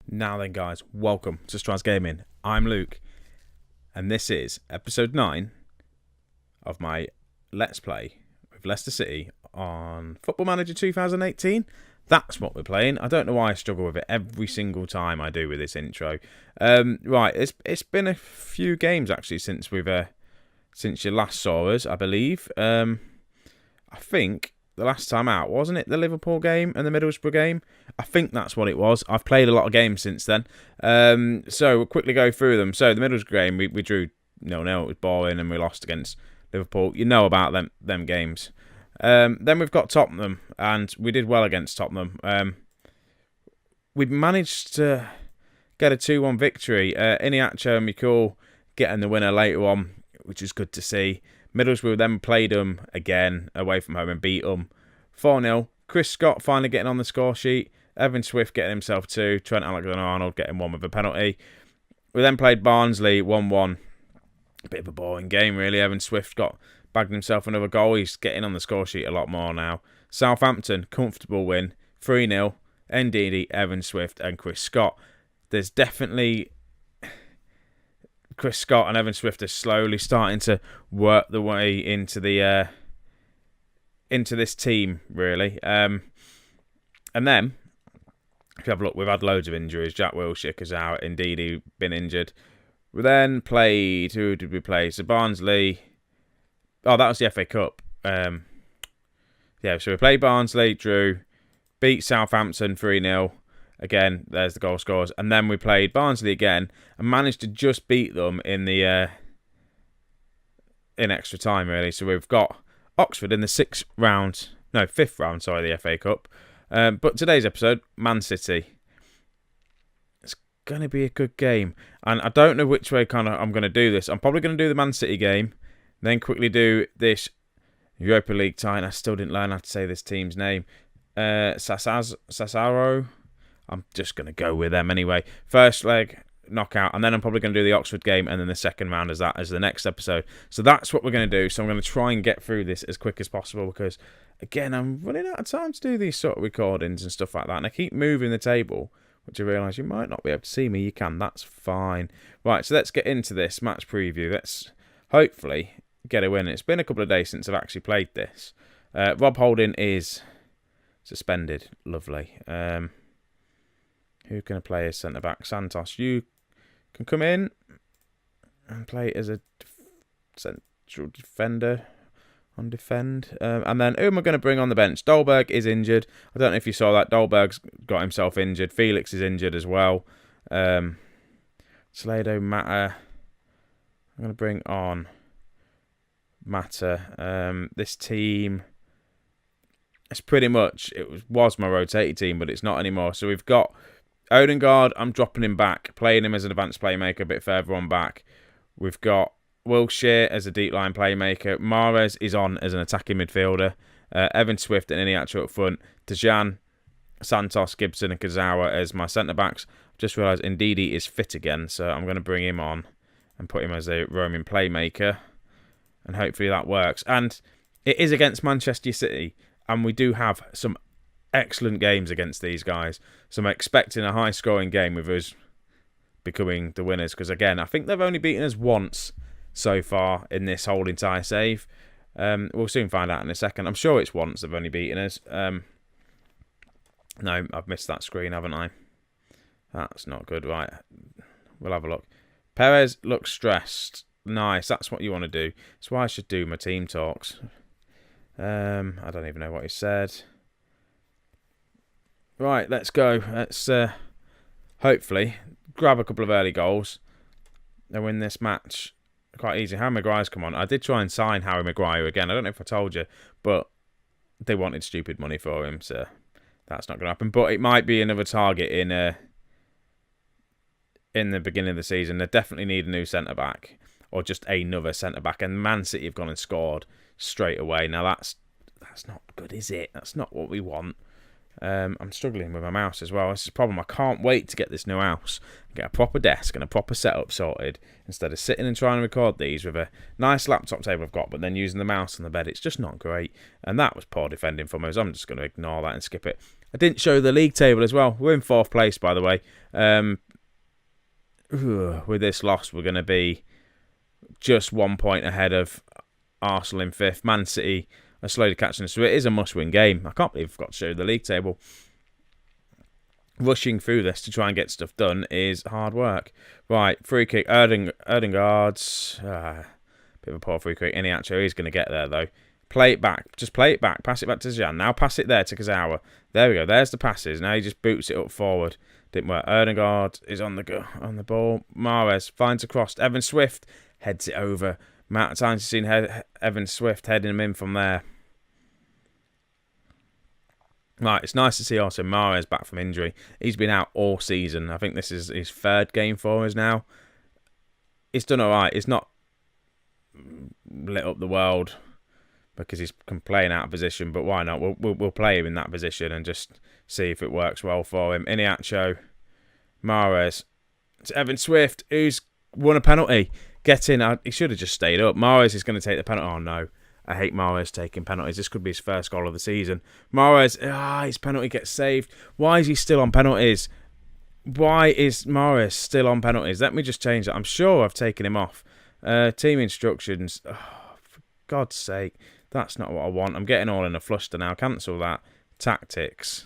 Now then, guys, welcome to Straz Gaming. I'm Luke, and this is episode 9 of my Let's Play with Leicester City on Football Manager 2018. That's what we're playing. I don't know why I struggle with it every single time I do with this intro. Right, it's been a few games actually since you last saw us, I believe. I think the last time out, wasn't it the Liverpool game and the Middlesbrough game? I think that's what it was. I've played a lot of games since then. So we'll quickly go through them. So the Middlesbrough game, we drew 0-0. It was boring and we lost against Liverpool. You know about them games. Then we've got Tottenham, and we did well against Tottenham. We managed to get a 2-1 victory. Iniacho and Mikul getting the winner later on, which is good to see. Middlesbrough then played them again away from home and beat them 4-0. Chris Scott finally getting on the score sheet. Evan Swift getting himself 2. Trent Alexander-Arnold getting 1 with a penalty. We then played Barnsley 1-1. A bit of a boring game, really. Evan Swift bagged himself another goal. He's getting on the score sheet a lot more now. Southampton, comfortable win. 3-0. Ndidi, Evan Swift and Chris Scott. There's definitely... Chris Scott and Evan Swift are slowly starting to work the way into this team, really. And then, if you have a look, we've had loads of injuries. Jack Wilshere is out. Indeed, been injured. We then played... Who did we play? So Barnsley... Oh, that was the FA Cup. So we played Barnsley, drew, beat Southampton 3-0. Again, there's the goal scores. And then we played Barnsley again and managed to just beat them in extra time, really. So we've got Oxford in the fifth round, the FA Cup. But today's episode, Man City. It's going to be a good game. And I don't know which way I'm going to do this. I'm probably going to do the Man City game, then quickly do this Europa League tie. And I still didn't learn how to say this team's name. Sassaro. I'm just going to go with them anyway. First leg, knockout, and then I'm probably going to do the Oxford game, and then the second round as the next episode. So that's what we're going to do. So I'm going to try and get through this as quick as possible because, again, I'm running out of time to do these sort of recordings and stuff like that. And I keep moving the table, which I realise you might not be able to see me. You can, that's fine. Right, so let's get into this match preview. Let's hopefully get a win. It's been a couple of days since I've actually played this. Rob Holding is suspended. Lovely. Who can I play as centre-back? Santos, you can come in and play as a central defender on defend. And then who am I going to bring on the bench? Dolberg is injured. I don't know if you saw that. Dolberg's got himself injured. Felix is injured as well. Salado, Mata. I'm going to bring on Mata. This team... It's pretty much... It was my rotated team, but it's not anymore. So we've got... Odegaard, I'm dropping him back, playing him as an advanced playmaker a bit further on back. We've got Wilshere as a deep line playmaker. Mahrez is on as an attacking midfielder. Evan Swift and Iniacho up front. Dejan, Santos, Gibson and Kazawa as my centre-backs. I've just realised Ndidi is fit again, so I'm going to bring him on and put him as a roaming playmaker. And hopefully that works. And it is against Manchester City, and we do have some excellent games against these guys. So I'm expecting a high-scoring game with us becoming the winners. Because, again, I think they've only beaten us once so far in this whole entire save. We'll soon find out in a second. I'm sure it's once they've only beaten us. No, I've missed that screen, haven't I? That's not good. Right, we'll have a look. Perez looks stressed. Nice, that's what you want to do. That's why I should do my team talks. I don't even know what he said. Right, let's go. Let's hopefully grab a couple of early goals and win this match quite easy. Harry Maguire's come on. I did try and sign Harry Maguire again. I don't know if I told you, but they wanted stupid money for him, so that's not going to happen. But it might be another target in the beginning of the season. They definitely need a new centre-back or just another centre-back. And Man City have gone and scored straight away. Now, that's not good, is it? That's not what we want. I'm struggling with my mouse as well. This is a problem. I can't wait to get this new house, get a proper desk and a proper setup sorted instead of sitting and trying to record these with a nice laptop table I've got, but then using the mouse on the bed. It's just not great. And that was poor defending from us. I'm just going to ignore that and skip it. I didn't show the league table as well. We're in 4th place, by the way. With this loss, we're going to be just 1 point ahead of Arsenal in 5th. Man City are slowly catching us. So it is a must-win game. I can't believe I've got to show the league table. Rushing through this to try and get stuff done is hard work. Right, free kick. Erdegaard's bit of a poor free kick. Iniacho is going to get there, though. Play it back. Just play it back. Pass it back to Jan. Now pass it there to Kazawa. There we go. There's the passes. Now he just boots it up forward. Didn't work. Erdegaard is on the ball. Mahrez finds a cross. Evan Swift heads it over. Amount of times you've seen Evan Swift heading him in from there. Right, it's nice to see also Mahrez back from injury. He's been out all season. I think this is his 3rd game for us now. He's done all right. He's not lit up the world because he's playing out of position, but why not? We'll play him in that position and just see if it works well for him. Iniacho, Mahrez, it's Evan Swift, who's won a penalty. Get in. He should have just stayed up. Mahrez is going to take the penalty. Oh, no. I hate Mahrez taking penalties. This could be his 1st goal of the season. Mahrez, his penalty gets saved. Why is he still on penalties? Why is Mahrez still on penalties? Let me just change that. I'm sure I've taken him off. Team instructions. Oh, for God's sake. That's not what I want. I'm getting all in a fluster now. Cancel that. Tactics.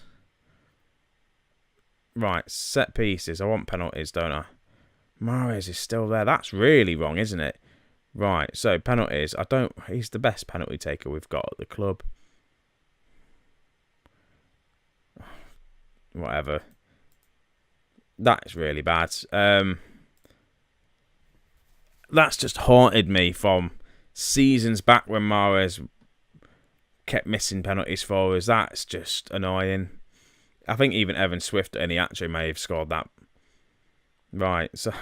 Right, set pieces. I want penalties, don't I? Mahrez is still there. That's really wrong, isn't it? Right, so penalties. He's the best penalty taker we've got at the club. Whatever. That is really bad. That's just haunted me from seasons back when Mahrez kept missing penalties for us. That's just annoying. I think even Evan Swift and Iniacho may have scored that. Right, so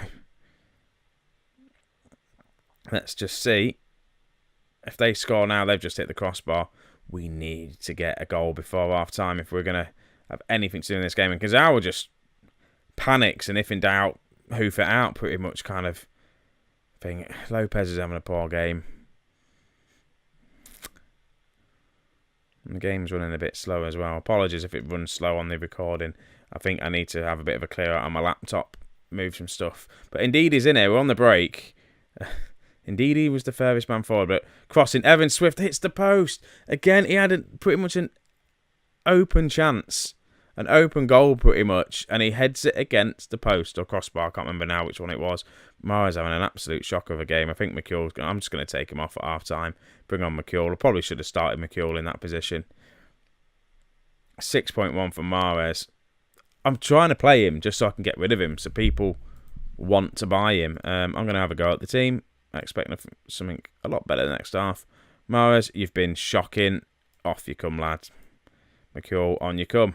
let's just see. If they score now, they've just hit the crossbar. We need to get a goal before half-time if we're going to have anything to do in this game. And Kazawa just panics, and if in doubt, hoof it out pretty much kind of thing. Lopez is having a poor game. And the game's running a bit slow as well. Apologies if it runs slow on the recording. I think I need to have a bit of a clear out on my laptop, move some stuff. But indeed, he's in here. We're on the break. Indeed, he was the furthest man forward. But crossing, Evan Swift hits the post. Again, he had pretty much an open chance. An open goal, pretty much. And he heads it against the post or crossbar. I can't remember now which one it was. Mahrez having an absolute shocker of a game. I think McCull's I'm just going to take him off at half-time. Bring on McCull. I probably should have started McCull in that position. 6.1 for Mahrez. I'm trying to play him just so I can get rid of him. So people want to buy him. I'm going to have a go at the team. I expect something a lot better next half. Mahrez, you've been shocking. Off you come, lad. McCull, on you come.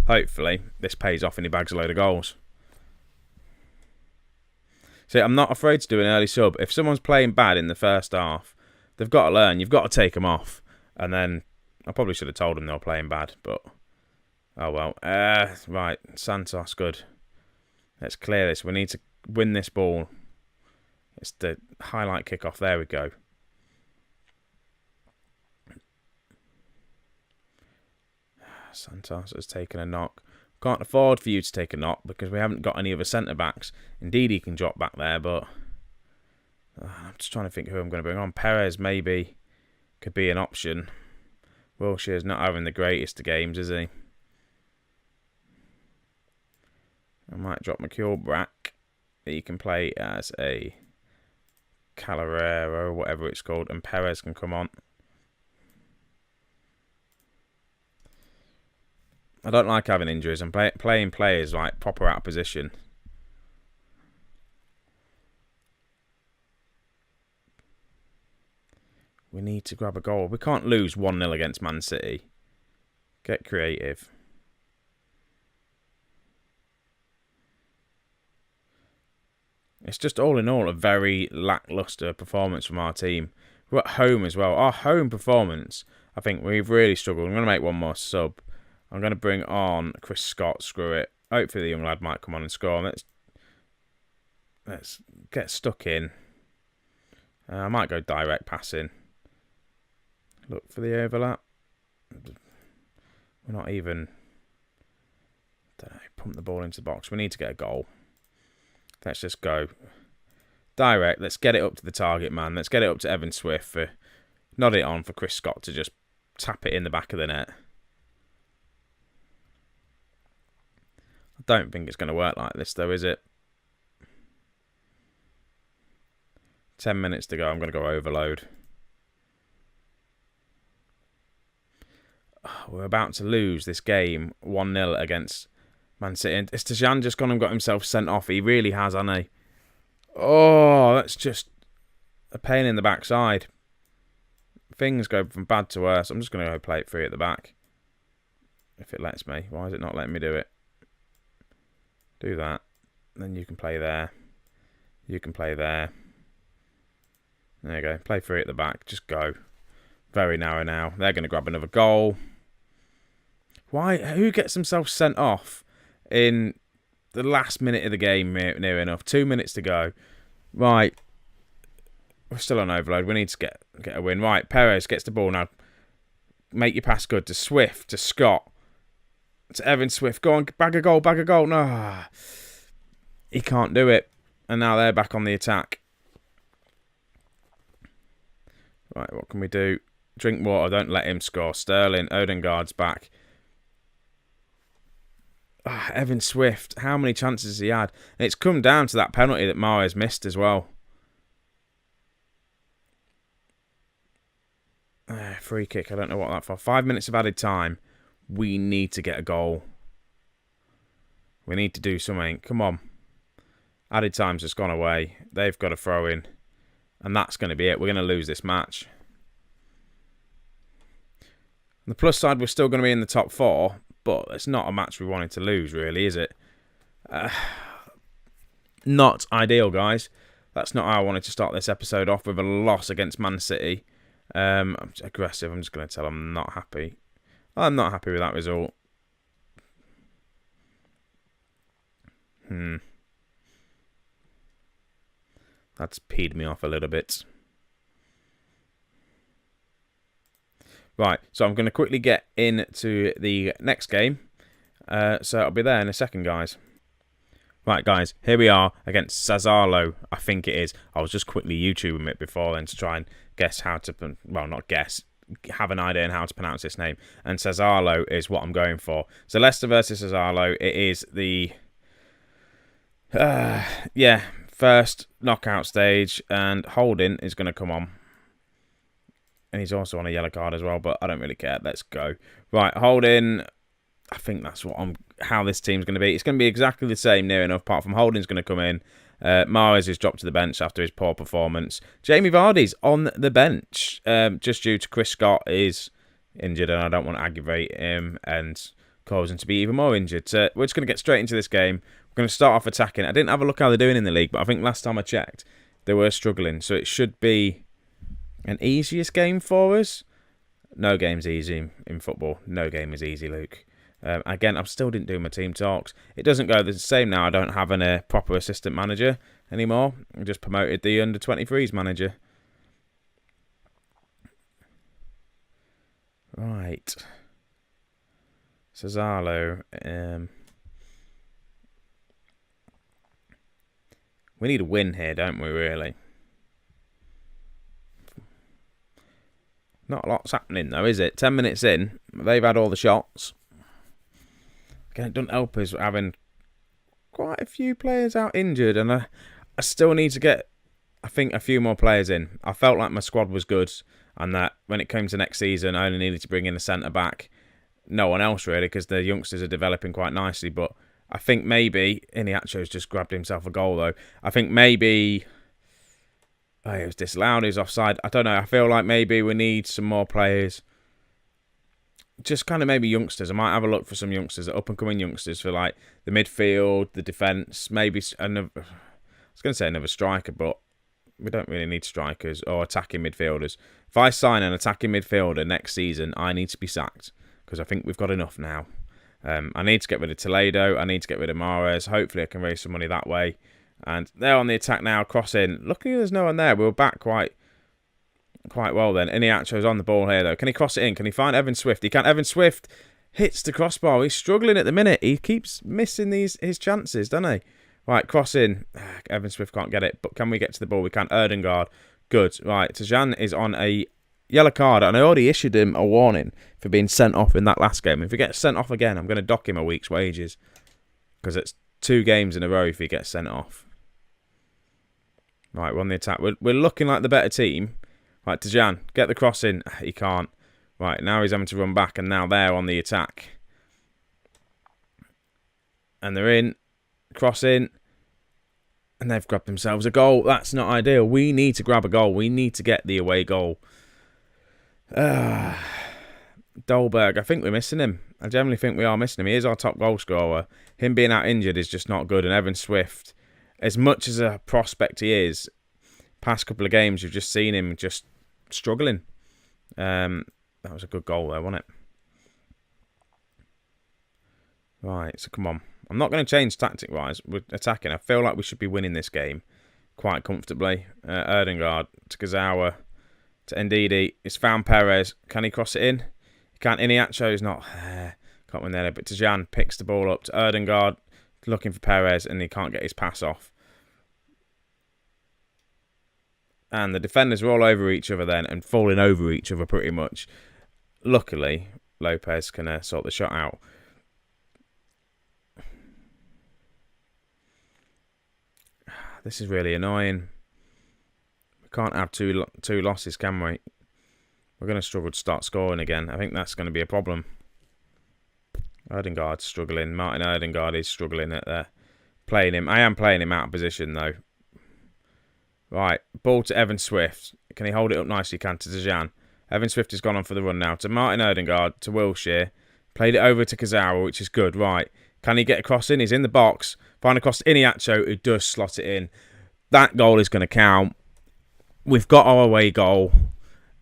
Hopefully, this pays off and he bags a load of goals. See, I'm not afraid to do an early sub. If someone's playing bad in the first half, they've got to learn. You've got to take them off. And then, I probably should have told them they were playing bad, but oh well. Right, Santos, good. Let's clear this. We need to win this ball. It's the highlight kickoff. There we go. Santos has taken a knock. Can't afford for you to take a knock because we haven't got any other centre-backs. Indeed, he can drop back there, but I'm just trying to think who I'm going to bring on. Perez maybe could be an option. Wilshire's not having the greatest of games, is he? I might drop McCull back. He can play as a Calorero, whatever it's called, and Perez can come on. I don't like having injuries. I'm playing players like proper out of position. We need to grab a goal. We can't lose 1-0 against Man City. Get creative. It's just all in all a very lacklustre performance from our team. We're at home as well. Our home performance, I think we've really struggled. I'm going to make one more sub. I'm going to bring on Chris Scott. Screw it. Hopefully the young lad might come on and score. Let's get stuck in. I might go direct passing. Look for the overlap. We're not even... Don't know, pump the ball into the box. We need to get a goal. Let's just go direct. Let's get it up to the target man. Let's get it up to Evan Swift for... Nod it on for Chris Scott to just tap it in the back of the net. I don't think it's going to work like this, though, is it? 10 minutes to go. I'm going to go overload. We're about to lose this game 1-0 against Man City. And Estejan just gone and got himself sent off. He really has, hasn't he? Oh, that's just a pain in the backside. Things go from bad to worse. I'm just going to go play it free at the back. If it lets me. Why is it not letting me do it? Do that. Then you can play there. You can play there. There you go. Play free at the back. Just go. Very narrow now. They're going to grab another goal. Why? Who gets themselves sent off in the last minute of the game near enough? 2 minutes to go. Right. We're still on overload. We need to get a win. Right. Perez gets the ball now. Make your pass good to Swift, to Scott, to Evan Swift. Go on. Bag a goal. Bag a goal. No. He can't do it. And now they're back on the attack. Right. What can we do? Drink water. Don't let him score. Sterling. Odegaard's back. Evan Swift. How many chances has he had? And it's come down to that penalty that Mahrez missed as well. Free kick. I don't know what that for. 5 minutes of added time. We need to get a goal. We need to do something. Come on. Added time's just gone away. They've got a throw in. And that's going to be it. We're going to lose this match. On the plus side, we're still going to be in the top 4. But it's not a match we wanted to lose, really, is it? Not ideal, guys. That's not how I wanted to start this episode off, with a loss against Man City. I'm aggressive. I'm just going to tell them I'm not happy. I'm not happy with that result. That's peed me off a little bit. Right, so I'm going to quickly get into the next game. So I'll be there in a second, guys. Right, guys, here we are against Sassuolo, I think it is. I was just quickly YouTubing it before then to try and guess how to... Well, not guess. Have an idea on how to pronounce this name. And Sassuolo is what I'm going for. So Leicester versus Sassuolo. It is the... first knockout stage. And Holding is going to come on. And he's also on a yellow card as well, but I don't really care. Let's go. Right, Holding. I think that's how this team's going to be. It's going to be exactly the same, near enough, apart from Holding's going to come in. Mahrez is dropped to the bench after his poor performance. Jamie Vardy's on the bench, just due to Chris Scott is injured, and I don't want to aggravate him and cause him to be even more injured. So we're just going to get straight into this game. We're going to start off attacking. I didn't have a look how they're doing in the league, but I think last time I checked, they were struggling. So it should be an easiest game for us. No game's easy in football. No game is easy, Luke. Again, I still didn't do my team talks. It doesn't go the same now. I don't have a proper assistant manager anymore. I just promoted the under-23s manager. Right. Sassuolo. We need a win here, don't we, really? Not a lot's happening, though, is it? 10 minutes in, they've had all the shots. Again, it doesn't help us having quite a few players out injured, and I still need to get, I think, a few more players in. I felt like my squad was good, and that when it came to next season, I only needed to bring in a centre-back. No one else, really, because the youngsters are developing quite nicely, but I think maybe, Iniacho's just grabbed himself a goal, though. I think maybe... Oh, it was disallowed, he was offside. I don't know, I feel like maybe we need some more players. Just kind of maybe youngsters. I might have a look for some youngsters, up-and-coming youngsters for like the midfield, the defence, maybe another... I was going to say another striker, but we don't really need strikers or attacking midfielders. If I sign an attacking midfielder next season, I need to be sacked because I think we've got enough now. I need to get rid of Toledo. I need to get rid of Mahrez. Hopefully I can raise some money that way. And they're on the attack now, crossing. Luckily there's no one there. We were back quite well then. Iniacho's on the ball here, though. Can he cross it in? Can he find Evan Swift? He can't. Evan Swift, hits the crossbar. He's struggling at the minute. He keeps missing his chances, doesn't he? Right, cross in. Evan Swift can't get it, but can we get to the ball? We can. Erdengard. Good. Right, Tajan is on a yellow card, and I already issued him a warning for being sent off in that last game. If he gets sent off again, I'm going to dock him a week's wages, because it's 2 games in a row if he gets sent off. Right, we're on the attack. We're looking like the better team. Right, Tajan, get the cross in. He can't. Right, now he's having to run back, and now they're on the attack. And they're in. Cross in. And they've grabbed themselves a goal. That's not ideal. We need to grab a goal. We need to get the away goal. Dolberg, I think we're missing him. I generally think we are missing him. He is our top goal scorer. Him being out injured is just not good. And Evan Swift, as much as a prospect he is, past couple of games you've just seen him just struggling. That was a good goal there, wasn't it? Right, so come on. I'm not going to change tactic-wise. We're attacking. I feel like we should be winning this game quite comfortably. Erdengard to Gazawa to Ndidi. It's found Perez. Can he cross it in? He can't. Iniacho's not there. Can't win there. But Tajan picks the ball up to Erdengard, looking for Perez, and he can't get his pass off. And the defenders are all over each other then and falling over each other pretty much. Luckily, Lopez can sort the shot out. This is really annoying. We can't have two losses, can we? We're going to struggle to start scoring again. I think that's going to be a problem. Erdengard's struggling. Martin Erdengard is struggling at playing him. I am playing him out of position, though. Right, ball to Evan Swift. Can he hold it up nicely? Can to Tajan. Evan Swift has gone on for the run now. To Martin Erdengard, to Wilshere. Played it over to Kazawa, which is good. Right, can he get across in? He's in the box. Find across to Iniacho, who does slot it in. That goal is going to count. We've got our away goal.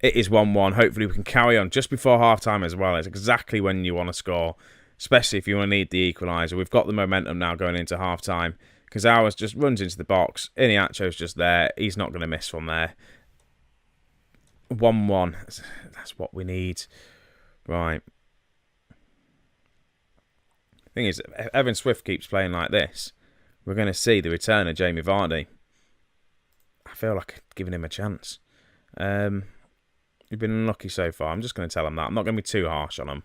It is 1-1. Hopefully we can carry on just before half-time as well. It's exactly when you want to score, especially if you want to need the equaliser. We've got the momentum now going into half-time. Kazawa just runs into the box. Iniacho's just there. He's not going to miss from there. 1-1. That's what we need. Right. Thing is, if Evan Swift keeps playing like this, we're going to see the return of Jamie Vardy. I feel like giving him a chance. We've been unlucky so far. I'm just going to tell him that. I'm not going to be too harsh on him.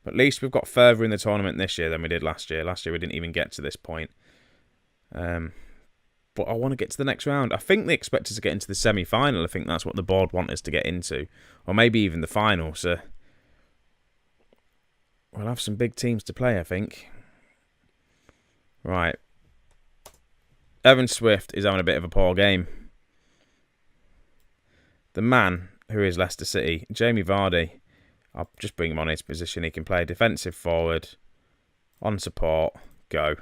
But at least we've got further in the tournament this year than we did last year. Last year we didn't even get to this point. But I want to get to the next round. I think they expect us to get into the semi-final. I think that's what the board want us to get into. Or maybe even the final. So we'll have some big teams to play, I think. Right. Evan Swift is having a bit of a poor game. The man who is Leicester City, Jamie Vardy, I'll just bring him on his position. He can play defensive forward, on support, go.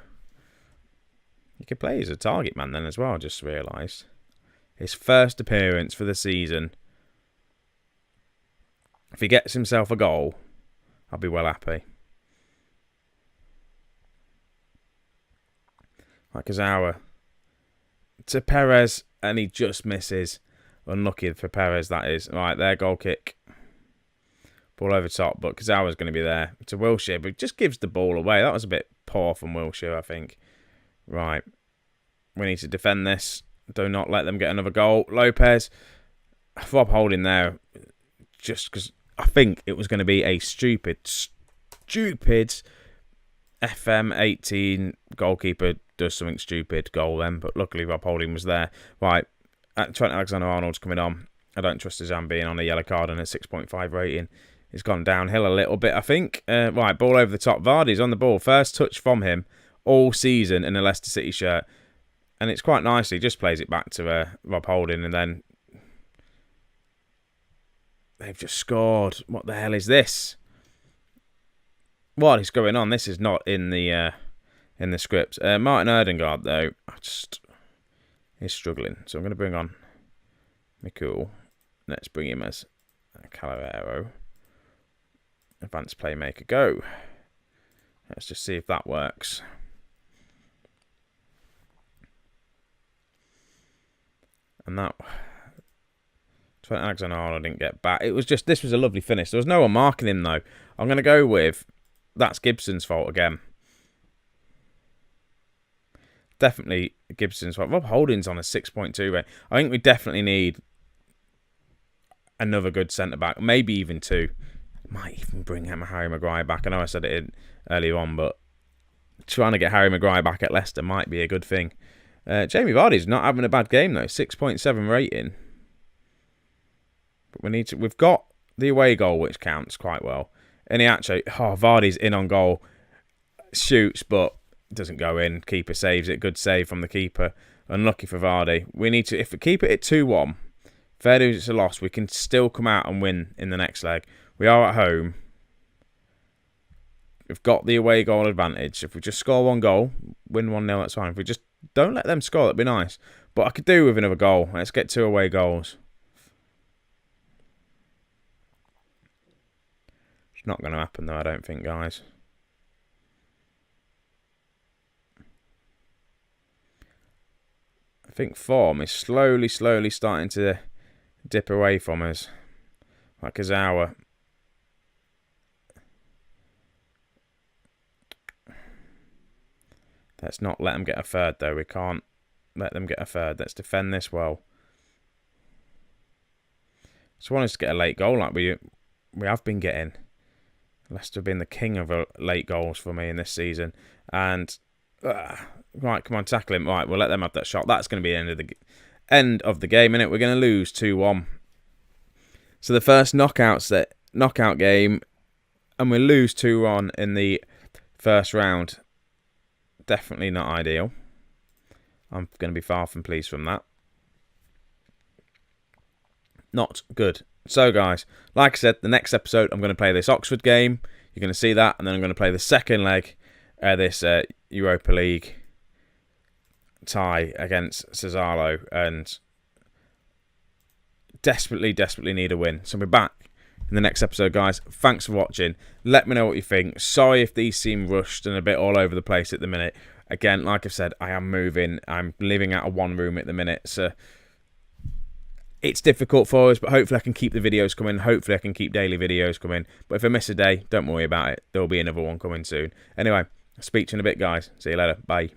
He could play as a target man then as well, I just realised. His first appearance for the season. If he gets himself a goal, I'll be well happy. Like Kazawa to Perez, and he just misses. Unlucky for Perez, that is. Right, there, goal kick. Ball over top, but Kazawa's going to be there. To Wilshere, but just gives the ball away. That was a bit poor from Wilshere, I think. Right. We need to defend this. Do not let them get another goal. Lopez. Rob Holding there. Just because I think it was going to be a stupid FM18 goalkeeper does something stupid goal then. But luckily Rob Holding was there. Right. Trent Alexander-Arnold's coming on. I don't trust Tajan being on a yellow card and a 6.5 rating. He's gone downhill a little bit, I think. Right, ball over the top. Vardy's on the ball. First touch from him all season in a Leicester City shirt. And it's quite nice. He just plays it back to Rob Holding, and then they've just scored. What the hell is this? What is going on? This is not in the script. Martin Erdengard, though, he's struggling. So I'm going to bring on Mikul. Let's bring him as Calero. Advanced playmaker, go. Let's just see if that works. And that Alexander-Arnold didn't get back. It was just, this was a lovely finish. There was no one marking him, though. I'm going to go with, that's Gibson's fault again. Definitely Gibson's fault. Rob Holding's on a 6.2 rate. I think we definitely need another good centre-back. Maybe even two. Might even bring Harry Maguire back. I know I said it earlier on, but trying to get Harry Maguire back at Leicester might be a good thing. Jamie Vardy's not having a bad game, though. 6.7 rating. But we've got the away goal, which counts quite well. And he actually, Vardy's in on goal. Shoots, but doesn't go in. Keeper saves it. Good save from the keeper. Unlucky for Vardy. We need to, if we keep it at 2-1, fair dues, it's a loss. We can still come out and win in the next leg. We are at home. We've got the away goal advantage. If we just score one goal, win 1-0, that's fine. If we just don't let them score, that'd be nice. But I could do with another goal. Let's get 2 away goals. It's not going to happen, though, I don't think, guys. I think form is slowly starting to dip away from us. Like Kazawa. Let's not let them get a third, though. We can't let them get a third. Let's defend this well. Just want us to get a late goal like we have been getting. Leicester have been the king of late goals for me in this season. And, right, come on, tackle him. Right, we'll let them have that shot. That's going to be the end of the game, innit? We're going to lose 2-1. So the first knockout game, and we lose 2-1 in the first round. Definitely not ideal. I'm going to be far from pleased from that. Not good. So, guys, like I said, the next episode, I'm going to play this Oxford game. You're going to see that. And then I'm going to play the second leg, this Europa League tie against Sassuolo. And desperately need a win. So, we're back in the next episode, guys. Thanks for watching. Let me know what you think. Sorry if these seem rushed and a bit all over the place at the minute. Again, like I've said, I am moving. I'm living out of one room at the minute. So, it's difficult for us, but hopefully I can keep the videos coming. Hopefully I can keep daily videos coming. But if I miss a day, don't worry about it. There'll be another one coming soon. Anyway, I'll speak to you in a bit, guys. See you later. Bye.